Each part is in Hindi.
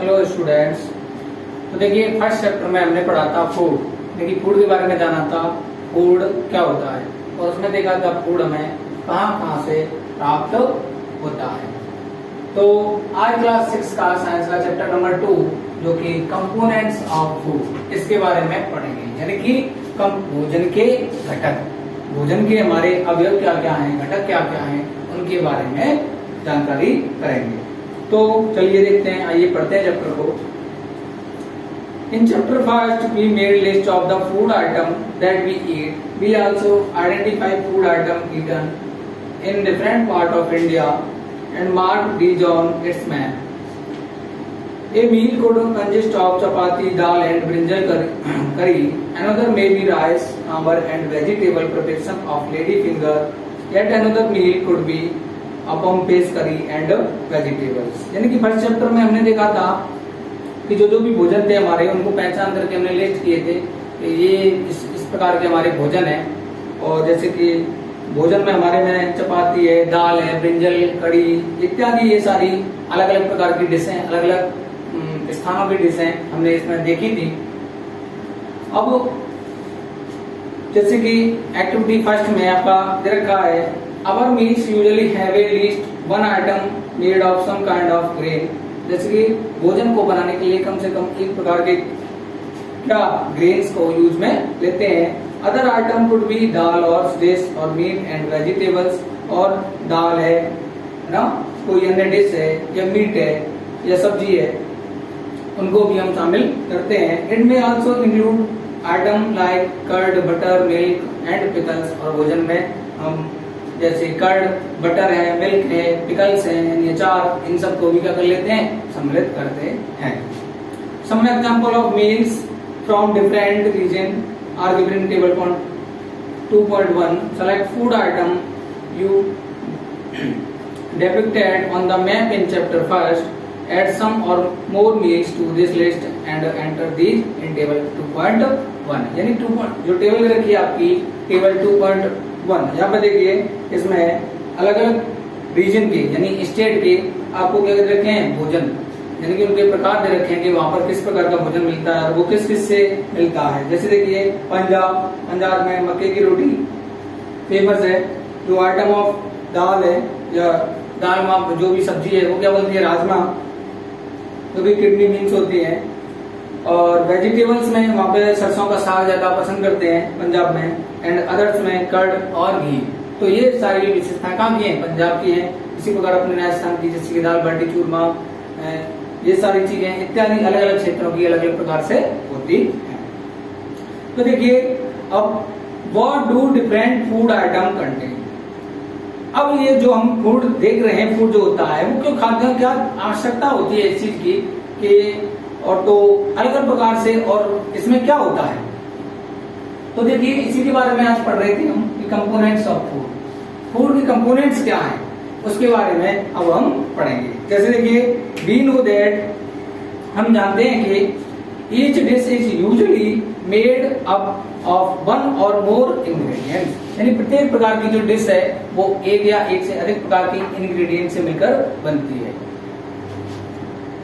Hello students. तो देखिए फर्स्ट चैप्टर में हमने पढ़ा था फूड। देखिए फूड के बारे में जाना था, फूड क्या होता है, और उसमें देखा था फूड हमें कहाँ से प्राप्त होता है। तो आज क्लास 6 का साइंस का चैप्टर नंबर 2 जो कि कंपोनेंट्स ऑफ फूड, इसके बारे में पढ़ेंगे। यानी कि भोजन के घटक, भोजन के हमारे अवयव क्या क्या हैं, घटक क्या क्या हैं, उनके बारे में जानकारी करेंगे। तो चलिए देखते हैं, आइए पढ़ते हैं चैप्टर को। In chapter first, we made list of the food item that we eat. We also identify food item eaten in different part of India and mark these on its map. A meal could consist of chapati, dal and brinjal curry. Another may be rice, sambar and vegetable preparation of lady finger. Yet another meal could be appam, paste करी एंड वेजिटेबल्स। यानी कि फर्स्ट चैप्टर में हमने देखा था कि जो भी भोजन थे हमारे, उनको पहचान करके हमने लिस्ट किए थे कि ये इस प्रकार के हमारे भोजन है। और जैसे कि भोजन में हमारे में चपाती है, दाल है, ब्रिंजल, कड़ी इत्यादि, ये सारी अलग अलग प्रकार की डिशें, अलग अलग स्थानों की डिशें हमने इसमें देखी थी। अब जैसे कि एक्टिविटी फर्स्ट में आपका दे रखा है, Our meals usually have at least one item made of some kind of grain. जैसे कि भोजन को बनाने के लिए कम से कम एक प्रकार के क्या ग्रेन्स को यूज में लेते हैं। अदर आइटम कुड बी दाल और फिश और मीट एंड वेजिटेबल्स, और दाल है ना, कोई अन्य डिश है या मीट है या सब्जी है, उनको भी हम शामिल करते हैं। It may also include item like curd, butter, milk and pickles. और भोजन में हम जैसे कर्ड, बटर है, मिल्क है, पिकल्स है, यानी अचार, इन सब को भी क्या कर लेते हैं, सम्मिलित करते हैं। Some example of meals from different region are given in table 2.1. Select food item you depicted on the map in chapter first. Add some or more meals to this list and enter these in table 2.1. यानी जो टेबल रखी है आपकी टेबल 2.1, यहाँ पे देखिए इसमें अलग अलग रीजन के यानी स्टेट के आपको क्या रखे हैं, भोजन, यानी कि उनके प्रकार दे रखे हैं कि वहां पर किस प्रकार का भोजन मिलता है और वो किस किस से मिलता है। जैसे देखिए पंजाब में मक्के की रोटी फेमस है। जो आइटम ऑफ दाल है या दाल में जो भी सब्जी है वो क्या बोलती है, राजमा, जो भी किडनी बीन्स होती है। और वेजिटेबल्स में वहाँ पे सरसों का साग ज्यादा पसंद करते हैं पंजाब में, एंड अदर्स में कर्ड और घी। तो ये सारी विशेषताएं कहाँ की हैं, पंजाब की हैं। इसी प्रकार अपने राजस्थान की जैसे कि दाल बाटी चूरमा, ये सारी चीजें इत्यादि अलग अलग क्षेत्रों की अलग अलग प्रकार से होती है। तो देखिए अब what do different food item contain. अब ये जो हम फूड देख रहे हैं, फूड जो होता है वो क्यों खाते हैं, क्या आवश्यकता होती है इस चीज की कि, और तो अलग अलग प्रकार से, और इसमें क्या होता है। तो देखिए इसी के बारे में आज पढ़ रहे थे हम कि कंपोनेंट्स ऑफ फूड, फूड के कंपोनेंट्स क्या हैं उसके बारे में अब हम पढ़ेंगे। जैसे देखिए वी नो दैट, हम जानते हैं कि each dish is usually made up of one or more ingredients. यानी प्रत्येक प्रकार की जो डिश है वो एक या एक से अधिक प्रकार की इंग्रेडिएंट से मिलकर बनती है।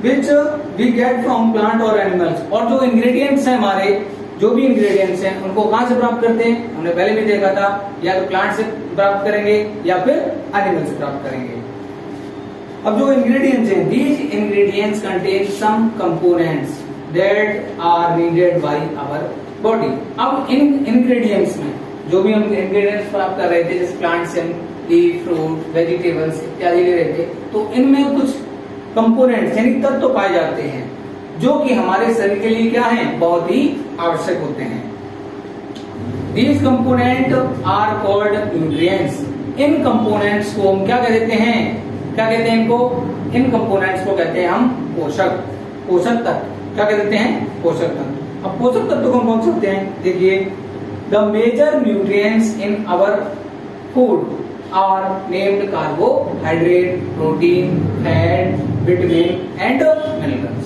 Which we get from plant और एनिमल्स। और जो इंग्रेडिएंट्स हैं हमारे, जो भी इंग्रेडिएंट्स हैं उनको कहां से प्राप्त करते हैं, हमने पहले भी देखा था, या तो प्लांट से प्राप्त करेंगे या फिर एनिमल से प्राप्त करेंगे। अब जो इंग्रेडिएंट्स हैं, these ingredients contain some components that are needed by our body. अब इन इंग्रेडिएंट्स में जो भी हम इंग्रेडिएंट्स प्राप्त कर रहे थे, जैसे प्लांट से लीफ, फ्रूट, वेजिटेबल्स इत्यादि ले रहे थे, तो इनमें कुछ कंपोनेंट्स यानी तत्व पाए जाते हैं जो कि हमारे शरीर के लिए क्या हैं, बहुत ही आवश्यक होते हैं। These components are called nutrients. In components को हम क्या कहते हैं, क्या कहते हैं इनको, इन कंपोनेंट्स को कहते हैं हम पोषक, पोषक तत्व। क्या कहते हैं, पोषक तत्व। अब पोषक तत्व को कौन से होते हैं, देखिए the major nutrients in our food are named carbohydrate, protein, fat, vitamin and minerals.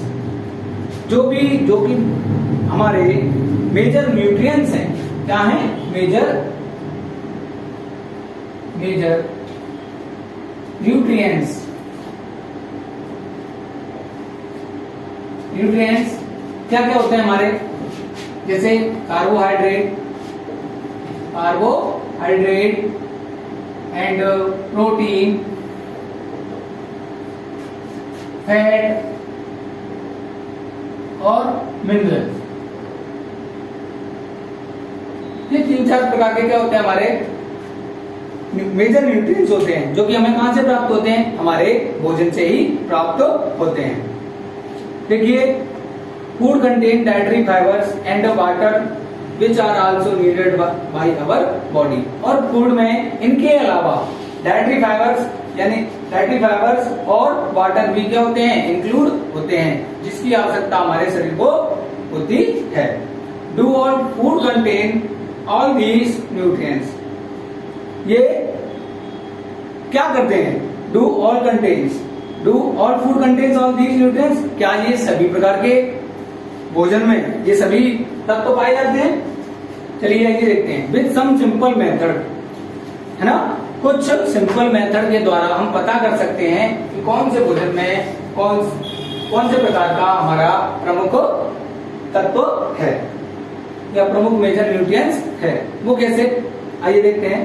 जो कि हमारे मेजर न्यूट्रिएंट्स हैं, क्या है, मेजर न्यूट्रिएंट्स न्यूट्रिएंट्स क्या क्या होते हैं हमारे, जैसे कार्बोहाइड्रेट एंड प्रोटीन, फैट और मिनरल्स। ये 3-4 प्रकार के क्या होते हैं हमारे मेजर न्यूट्रिएंट्स होते हैं, जो कि हमें कहां से प्राप्त होते हैं, हमारे भोजन से ही प्राप्त होते हैं। देखिए, food contain dietary fibres and water which are also needed by our body. और फूड में इनके अलावा डाइटरी फाइबर्स और वाटर भी क्या होते हैं, इंक्लूड होते हैं, जिसकी आवश्यकता हमारे शरीर को होती है। Do all food contain all these nutrients. ये क्या करते हैं, do all food contains all these nutrients, क्या ये सभी प्रकार के भोजन में ये सभी तत्व पाए जाते हैं। चलिए आइए देखते हैं। विद सम सिंपल मेथड, है ना, कुछ सिंपल मेथड के द्वारा हम पता कर सकते हैं कि कौन से भोजन में कौन से प्रकार का हमारा प्रमुख तत्व है या प्रमुख मेजर न्यूट्रिएंट्स है। वो कैसे, आइए देखते हैं।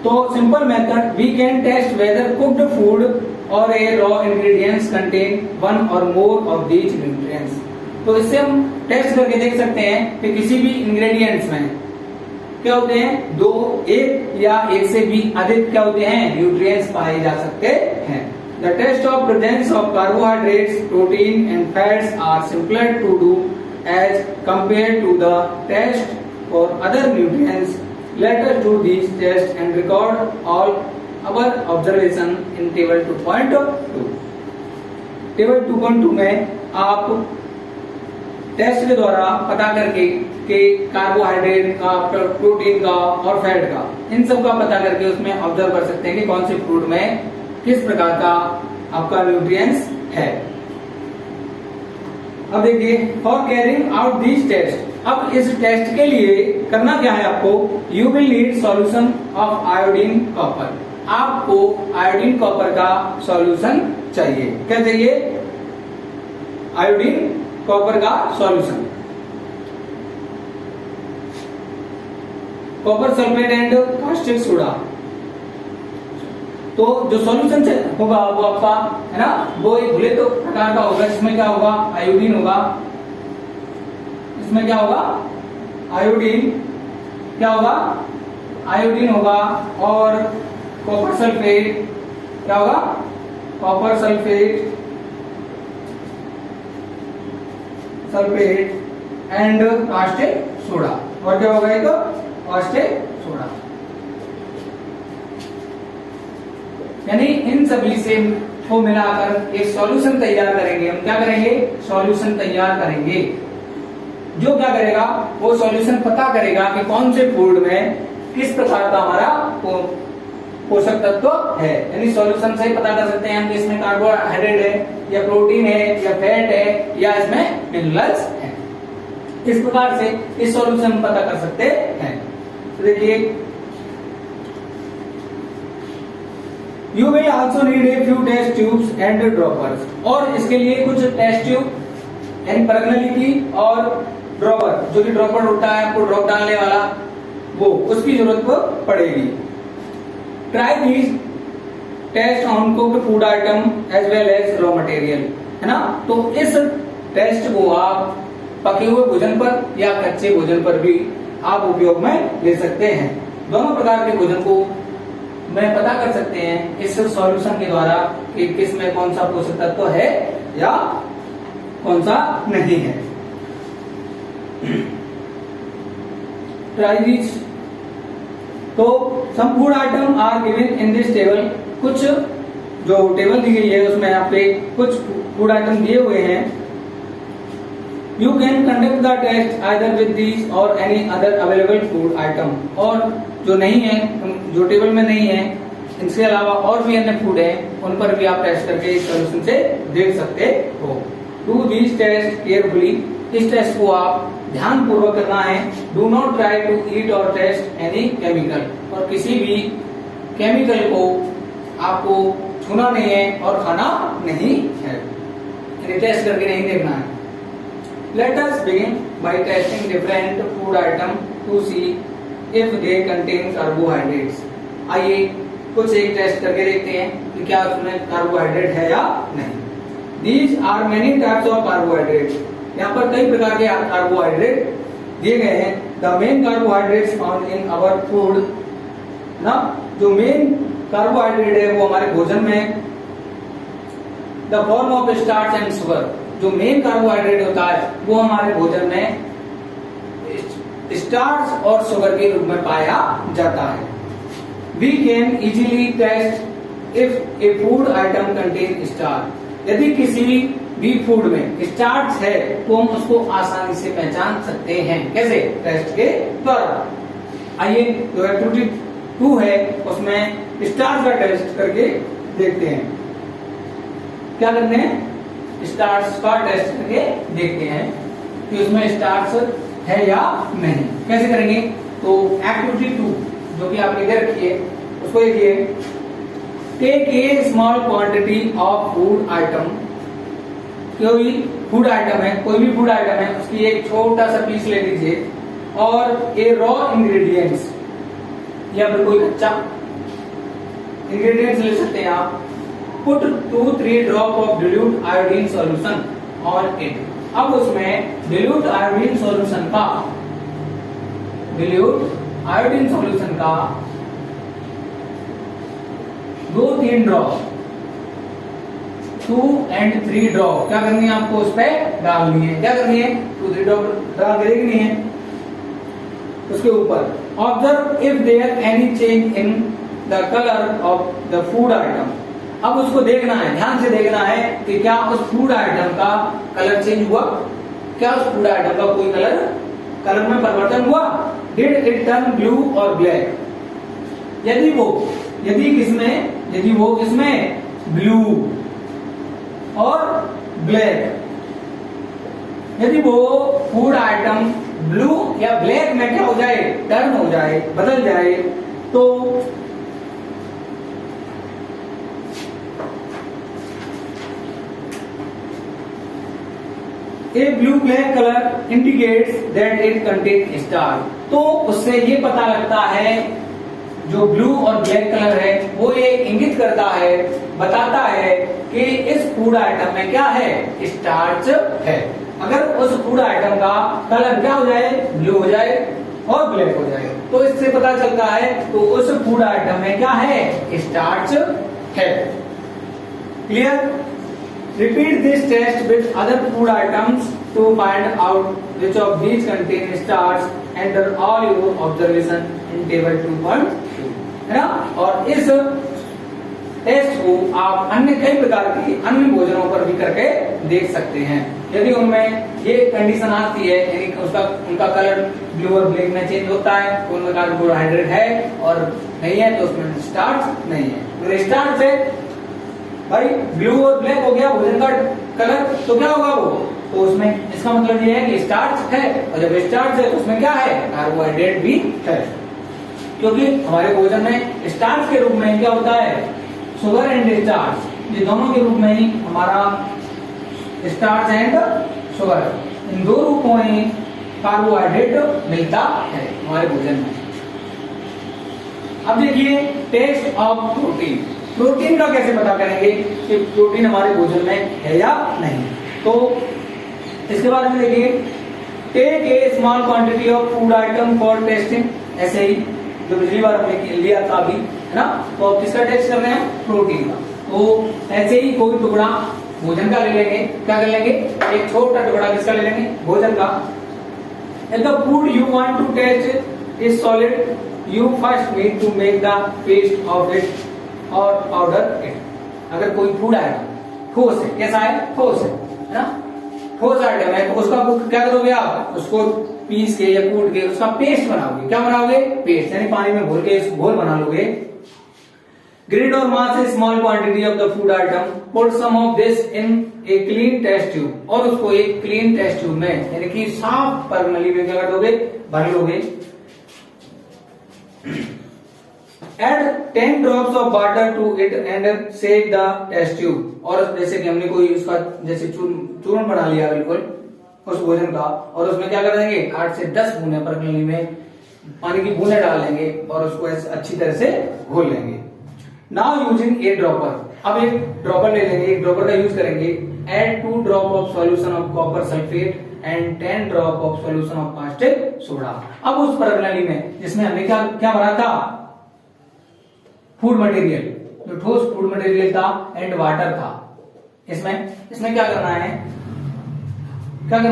तो simple method, we can test whether cooked food or a raw ingredients contain one or more of these nutrients. तो इससे हम टेस्ट करके देख सकते हैं कि किसी भी इंग्रेडिएंट्स में क्या होते हैं, एक या एक से भी अधिक क्या होते हैं, न्यूट्रिएंट्स पाए जा सकते हैं। The test of presence of carbohydrates, protein and fats are simpler to do as compare to the test for other nutrients. Let us do these tests and record all our observation in table 2.2. Table 2.2 में आप टेस्ट के द्वारा पता करके कि कार्बोहाइड्रेट का, प्रोटीन का और फैट का, इन सब का पता करके उसमें ऑब्जर्व कर सकते हैं कि कौन से फूड में किस प्रकार का आपका न्यूट्रिएंट्स है। अब देखिए, for carrying out this test, अब इस टेस्ट के लिए करना क्या है आपको, you will need solution of iodine copper. आपको आयोडीन कॉपर का सॉल्यूशन चाहिए। क्या चाहिए, आयोडीन कॉपर का solution. Copper sulphate and caustic soda. तो जो सॉल्यूशन होगा वो आपका, है ना, वो एक घुले तो प्रकार का होगा, जिसमें क्या होगा, आयोडीन होगा। इसमें क्या होगा, आयोडीन क्या होगा, आयोडीन होगा। और कॉपर सल्फेट क्या होगा, copper sulphate and caustic soda. और क्या होगा, एक कास्टिक सोडा। यानी इन सभी से को मिलाकर एक सॉल्यूशन तैयार करेंगे। हम क्या करेंगे, सॉल्यूशन तैयार करेंगे, जो क्या करेगा, वो सॉल्यूशन पता करेगा कि कौन से फूड में किस प्रकार का हमारा पोषक तत्व है। यानी सॉल्यूशन से ही पता कर सकते हैं हम कि इसमें कार्बोहाइड्रेट है या प्रोटीन है या फैट है या इसमें मिनरल्स है। इस प्रकार से इस सॉल्यूशन में पता कर सकते हैं। तो देखिए, You will also need a few test tubes and droppers। और इसके लिए कुछ टेस्ट ट्यूब यानी परखने की और ड्रॉपर, जो कि ड्रॉपर होता है आपको ड्रॉप डालने वाला, वो उसकी जरूरत पड़ेगी। Try these test on cooked food item as well as raw material, है ना। तो इस टेस्ट को आप पके हुए भोजन पर या कच्चे भोजन पर भी आप उपयोग में ले सकते हैं। दोनों प्रकार के भोजन को मैं पता कर सकते हैं इस सॉल्यूशन के द्वारा कि किस में कौन सा पोषक तत्व है या कौन सा नहीं है। Try this. तो some food item are given in this table. कुछ जो टेबल दी गई है उसमें यहाँ पे कुछ फूड आइटम दिए हुए हैं। You can conduct the test either with this or any other available food item. और जो नहीं है, जो टेबल में नहीं है, इनके अलावा और भी अन्य फूड है, उन पर भी आप टेस्ट करके इस सॉल्यूशन से देख सकते हो। Do this test carefully. इस टेस्ट को आप ध्यान पूर्वक करना है। Do not try to eat or taste any chemical. और किसी भी केमिकल को आपको छूना नहीं है और खाना नहीं है। टेस्ट करके नहीं देखना है। Let us begin by testing different food item to see if they contain carbohydrates. आइए कुछ एक टेस्ट करके देखते हैं कि क्या उसमें कार्बोहाइड्रेट है या नहीं। These are many types of carbohydrates. यहाँ पर कई प्रकार के कार्बोहाइड्रेट दिए गए हैं। The main carbohydrates found in our food, ना जो मेन कार्बोहाइड्रेट है वो हमारे भोजन में the form of starch and sugar, जो मेन कार्बोहाइड्रेट होता है वो हमारे भोजन में स्टार्च और शुगर के रूप में पाया जाता है। We can easily test if a food item contain starch. यदि किसी भी फूड में स्टार्च है तो हम उसको आसानी से पहचान सकते हैं। कैसे? टेस्ट के द्वारा। आइए जो एक्टिविटी 2 है उसमें स्टार्च का टेस्ट करके देखते हैं। क्या करते हैं? स्टार्च का टेस्ट करके देखते हैं कि उसमें स्टार्च है या नहीं। कैसे करेंगे? तो एक्टिविटी 2 जो कि आपने दे रखी है उसको देखिए। Take a small quantity of food item. कोई फूड आइटम है, कोई भी फूड आइटम है, उसकी एक छोटा सा पीस ले लीजिए और ए रॉ इंग्रेडिएंट्स या फिर कोई कच्चा इंग्रेडिएंट्स ले सकते हैं आप। Put 2-3 drop of dilute iodine solution on it. अब उसमें dilute आयोडीन सॉल्यूशन का 2-3 ड्रॉप 2 and 3 ड्रॉप क्या करनी है आपको? उस पर डालनी है। क्या करनी है? 2-3 ड्रॉप डाल के देखनी है उसके ऊपर। Observe if there any change in the colour of the food item. अब उसको देखना है, ध्यान से देखना है कि क्या उस फूड आइटम का कलर चेंज हुआ, क्या उस फूड आइटम का कोई कलर में परिवर्तन हुआ। डिड इट टर्न ब्लू और ब्लैक। यदि वो किसमें ब्लू और ब्लैक, यदि वो फूड आइटम ब्लू या ब्लैक में क्या हो जाए? टर्न हो जाए, बदल जाए, तो a blue black colour indicates that it contain starch. तो उससे ये पता लगता है, जो ब्लू और ब्लैक कलर है वो ये इंगित करता है, बताता है कि इस फूड आइटम में क्या है? स्टार्च है। अगर उस फूड आइटम का कलर क्या हो जाए? ब्लू हो जाए और ब्लैक हो जाए, तो इससे पता चलता है तो उस फूड आइटम में क्या है? स्टार्च है। Clear? Repeat this test with other food items to find out which of these contain starch. Enter all your observation in table 2.2, है ना? और इस टेस्ट को आप अन्य कई प्रकार के अन्य भोजनों पर भी करके देख सकते हैं। यदि उनमें ये कंडीशन आती है, यानी उनका कलर ब्लू और ब्लैक में चेंज होता है, तो उनमें कार्बोहाइड्रेट है और नहीं है तो उसमें स्टार्च नहीं है। तो स्टार्च है भाई, ब्लू और ब्लैक हो गया भोजन का कलर, तो क्या होगा वो? तो उसमें इसका मतलब ये है कि स्टार्च है, और जब स्टार्च है तो उसमें क्या है? कार्बोहाइड्रेट भी है। क्योंकि हमारे भोजन में स्टार्च के रूप में क्या होता है? शुगर एंड स्टार्च, ये दोनों के रूप में ही हमारा स्टार्च एंड शुगर, इन दो रूपों में कार्बोहाइड्रेट मिलता है हमारे भोजन में। अब देखिए टेस्ट ऑफ प्रोटीन। प्रोटीन का कैसे पता करेंगे कि प्रोटीन हमारे भोजन में है या नहीं? तो इसके बारे में देखिए। Take a small quantity of food item for testing. ऐसे ही जो पिछली बार हमने लिया था अभी, है ना? तो अब किसका टेस्ट कर रहे हैं? प्रोटीन का। तो ऐसे ही कोई टुकड़ा भोजन का ले लेंगे। क्या कर लेंगे? एक छोटा टुकड़ा किसका ले लेंगे? भोजन का। If the food you want to taste is solid, you first need to make the paste of it or powder it. अगर कोई फूड आइटम ठोस है, कैसा है? ठोस है ना? ठोस आइटम है तो उसका क्या करोगे आप? उसको पीस के या कूट के उसका पेस्ट बनाओगे। क्या बनाओगे? पेस्ट, यानी पानी में घोल के घोल बना लोगे। ग्रेड और mash a small quantity of the food item, put some of this in a clean test tube, और उसको एक क्लीन टेस्ट ट्यूब में यानी कि साफ प्रणाली में क्या कर दोगे? भर लोगे। Add 10 drops of water to it and shake the test tube। और जैसे कि हमने कोई उसका जैसे चूर्ण बना लिया बिल्कुल उस भोजन का, और उसमें क्या कर देंगे 8 से 10 बूंदे प्रति में पानी की बूंदे डाल देंगे और उसको अच्छी तरह से घोल लेंगे। नाउ यूजिंग ए ड्रॉपर, अब एक ड्रॉपर ले लेंगे, एक ड्रॉपर का यूज करेंगे। Add 2 drop of solution of copper sulphate and 10 drop of solution of caustic soda. अब उस प्रणाली में जिसमें हमने क्या क्या भरा था, फूड मटेरियल, जो ठोस फूड मटेरियल था एंड वाटर था, इसमें क्या करना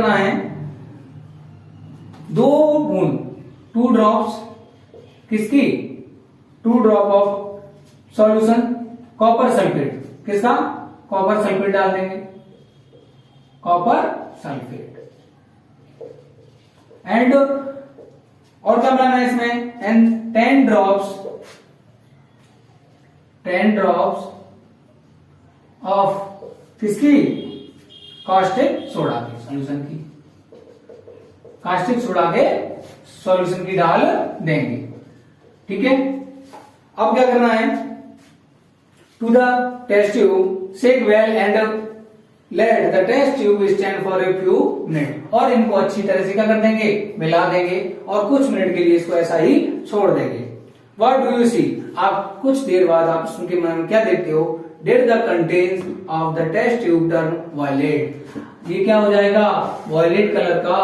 है, दो बूंद 2 ड्रॉप्स किसकी, 2 drop of solution copper sulphate, किसका, कॉपर सल्फेट डाल देंगे, कॉपर सल्फेट। एंड और क्या बनाना है इसमें, एंड 10 ड्रॉप्स ऑफ किसकी, कास्टिक सोडा की, सॉल्यूशन की, कास्टिक सोडा के सॉल्यूशन की डाल देंगे। ठीक है, अब क्या करना है, to the test tube shake well and let the test tube stand for a few minute. और इनको अच्छी तरह से क्या कर देंगे, मिला देंगे और कुछ मिनट के लिए इसको ऐसा ही छोड़ देंगे। व्हाट डू यू सी, आप कुछ देर बाद आप उनके मन में क्या देखते हो, did the contents of the test tube turn violet, ये क्या हो जाएगा, वॉयलेट कलर का,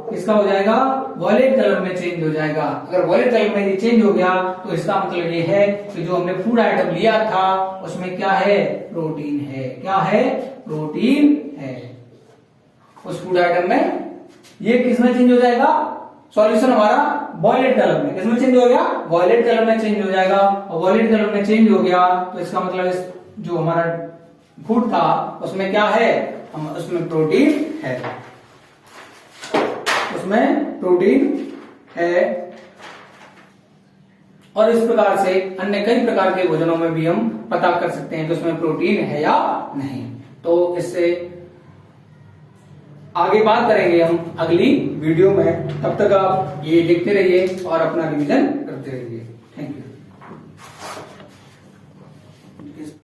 किसका हो जाएगा, वॉयलेट कलर में चेंज हो जाएगा। अगर वॉयलेट कलर में ये चेंज हो गया तो इसका मतलब ये है कि जो हमने फूड आइटम लिया था उसमें क्या है, प्रोटीन है, क्या है, प्रोटीन है उस फूड आइटम में। ये किसमें चेंज हो जाएगा, सॉल्यूशन हमारा वॉयलेट कलर में, किसमें चेंज हो गया, वॉयलेट कलर में चेंज हो जाएगा। और वॉयलेट कलर में चेंज हो गया तो इसका मतलब जो हमारा फूड था उसमें क्या है, उसमें प्रोटीन है, उसमें प्रोटीन है। और इस प्रकार से अन्य कई प्रकार के भोजनों में भी हम पता कर सकते हैं कि उसमें प्रोटीन है या नहीं। तो इससे आगे बात करेंगे हम अगली वीडियो में, तब तक आप ये लिखते रहिए और अपना रिवीजन करते रहिए।